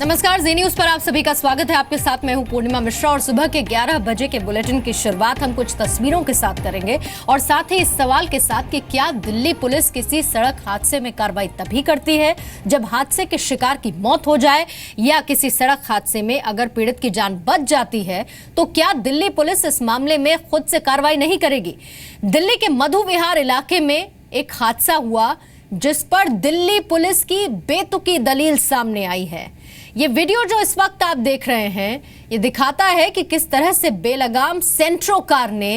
नमस्कार, जी न्यूज पर आप सभी का स्वागत है। आपके साथ मैं हूं पूर्णिमा मिश्रा और सुबह के 11 बजे के बुलेटिन की शुरुआत हम कुछ तस्वीरों के साथ करेंगे और साथ ही इस सवाल के साथ कि क्या दिल्ली पुलिस किसी सड़क हादसे में कार्रवाई तभी करती है जब हादसे के शिकार की मौत हो जाए, या किसी सड़क हादसे में अगर पीड़ित की जान बच जाती है तो क्या दिल्ली पुलिस इस मामले में खुद से कार्रवाई नहीं करेगी। दिल्ली के मधु विहार इलाके में एक हादसा हुआ जिस पर दिल्ली पुलिस की बेतुकी दलील सामने आई है। ये वीडियो जो इस वक्त आप देख रहे हैं ये दिखाता है कि किस तरह से बेलगाम सेंट्रो कार ने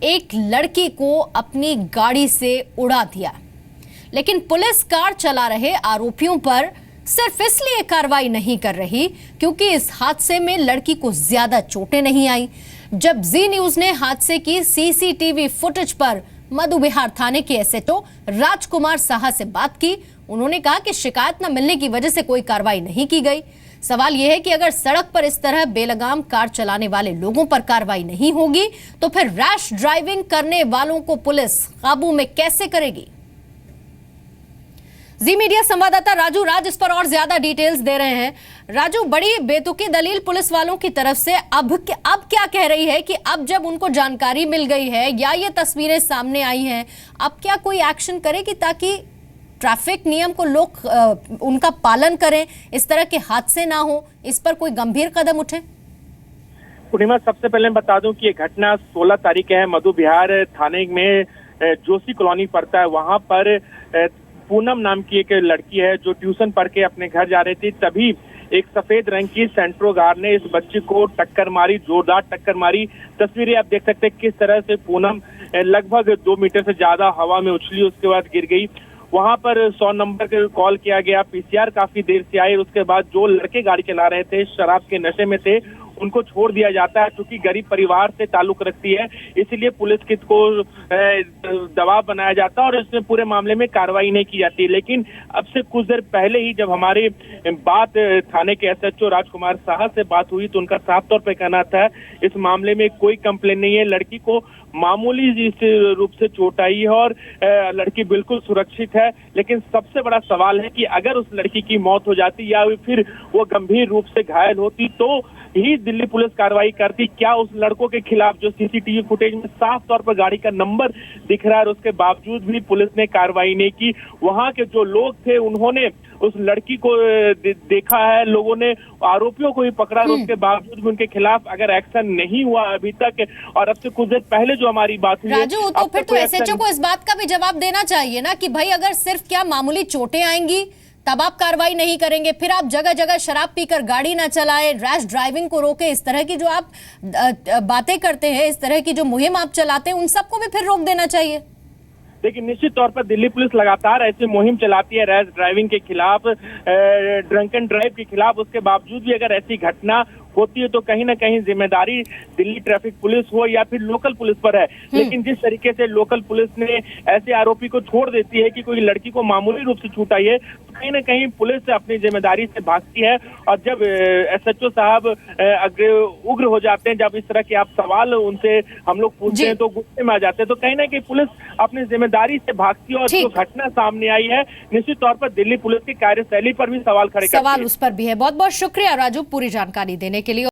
एक लड़की को अपनी गाड़ी से उड़ा दिया, लेकिन पुलिस कार चला रहे आरोपियों पर सिर्फ इसलिए कार्रवाई नहीं कर रही क्योंकि इस हादसे में लड़की को ज्यादा चोटें नहीं आई। जब जी न्यूज ने हादसे की सीसीटीवी फुटेज पर मधु विहार थाने के एसएचओ राजकुमार साहा से बात की, उन्होंने कहा कि शिकायत न मिलने की वजह से कोई कार्रवाई नहीं की गई। सवाल यह है कि अगर सड़क पर इस तरह बेलगाम कार चलाने वाले लोगों पर कार्रवाई नहीं होगी तो फिर रैश ड्राइविंग करने वालों को पुलिस काबू में कैसे करेगी। जी मीडिया संवाददाता राजू राज इस पर और ज्यादा डिटेल्स दे रहे हैं। राजू, बड़ी बेतुकी दलील पुलिस वालों की तरफ से अब क्या कह रही है कि अब जब उनको जानकारी मिल गई है या ये तस्वीरें सामने आई हैं, अब क्या कोई एक्शन करेगी ताकि ट्रैफिक नियम को लोग उनका पालन करें, इस तरह के हादसे ना हो, इस पर कोई गंभीर कदम उठे। पूर्णिमा, सबसे पहले मैं बता दूं कि ये घटना 16 तारीख है। मधु विहार थाने में जोशी कॉलोनी पड़ता है, वहां पर पूनम नाम की एक लड़की है जो ट्यूशन पढ़ के अपने घर जा रही थी, तभी एक सफेद रंग की सेंट्रो कार ने इस बच्ची को टक्कर मारी, जोरदार टक्कर मारी। तस्वीरें आप देख सकते हैं किस तरह से पूनम लगभग 2 मीटर से ज्यादा हवा में उछली, उसके बाद गिर गई। वहां पर 100 नंबर के कॉल किया गया, पीसीआर काफी देर से आई। उसके बाद जो लड़के गाड़ी चला रहे थे शराब के नशे में थे, उनको छोड़ दिया जाता है। क्योंकि गरीब परिवार से ताल्लुक रखती है, इसीलिए पुलिस को दबाव बनाया जाता है और इसमें पूरे मामले में कार्रवाई नहीं की जाती। लेकिन अब से कुछ देर पहले ही जब हमारी बात थाने के एसएचओ राजकुमार साहा से बात हुई तो उनका साफ तौर पर कहना था इस मामले में कोई कंप्लेन नहीं है, लड़की को मामूली रूप से चोट आई है और लड़की बिल्कुल सुरक्षित है। लेकिन सबसे बड़ा सवाल है कि अगर उस लड़की की मौत हो जाती या फिर वो गंभीर रूप से घायल होती तो ही दिल्ली पुलिस कार्रवाई करती। क्या उस लड़कों के खिलाफ जो सीसीटीवी फुटेज में साफ तौर पर गाड़ी का नंबर दिख रहा है उसके बावजूद भी पुलिस ने कार्रवाई नहीं की। वहां के जो लोग थे उन्होंने उस लड़की को देखा है, लोगों ने आरोपियों को भी पकड़ा, उसके बावजूद भी उनके खिलाफ अगर एक्शन नहीं हुआ अभी तक। और अब से कुछ देर पहले जो हमारी बात हुई राजू, तो फिर तो एसएचओ को इस बात का भी जवाब देना चाहिए ना कि भाई अगर सिर्फ क्या मामूली चोटें आएंगी तब आप कार्रवाई नहीं करेंगे, फिर आप जगह जगह शराब पीकर गाड़ी ना चलाएं, रैश ड्राइविंग को रोके, इस तरह की जो आप बातें करते हैं, इस तरह की जो मुहिम आप चलाते हैं, उन सबको भी फिर रोक देना चाहिए। लेकिन निश्चित तौर पर दिल्ली पुलिस लगातार ऐसी मुहिम चलाती है रैश ड्राइविंग के खिलाफ, ड्रंक एंड ड्राइव के खिलाफ। उसके बावजूद भी अगर ऐसी घटना होती है तो कहीं ना कहीं जिम्मेदारी दिल्ली ट्रैफिक पुलिस हो या फिर लोकल पुलिस पर है। लेकिन जिस तरीके से लोकल पुलिस ने ऐसे आरोपी को छोड़ देती है कि कोई लड़की को मामूली रूप से छूट आई है, तो कहीं ना कहीं पुलिस अपनी जिम्मेदारी से भागती है। और जब एसएचओ साहब उग्र हो जाते हैं, जब इस तरह के आप सवाल उनसे हम लोग पूछते हैं तो गुस्से में आ जाते हैं, तो कहीं ना कहीं पुलिस अपनी जिम्मेदारी से भागती है। और जो घटना सामने आई है निश्चित तौर पर दिल्ली पुलिस की कार्यशैली पर भी सवाल खड़े करती है। सवाल उस पर भी है। बहुत बहुत शुक्रिया राजू पूरी जानकारी देने के लिए।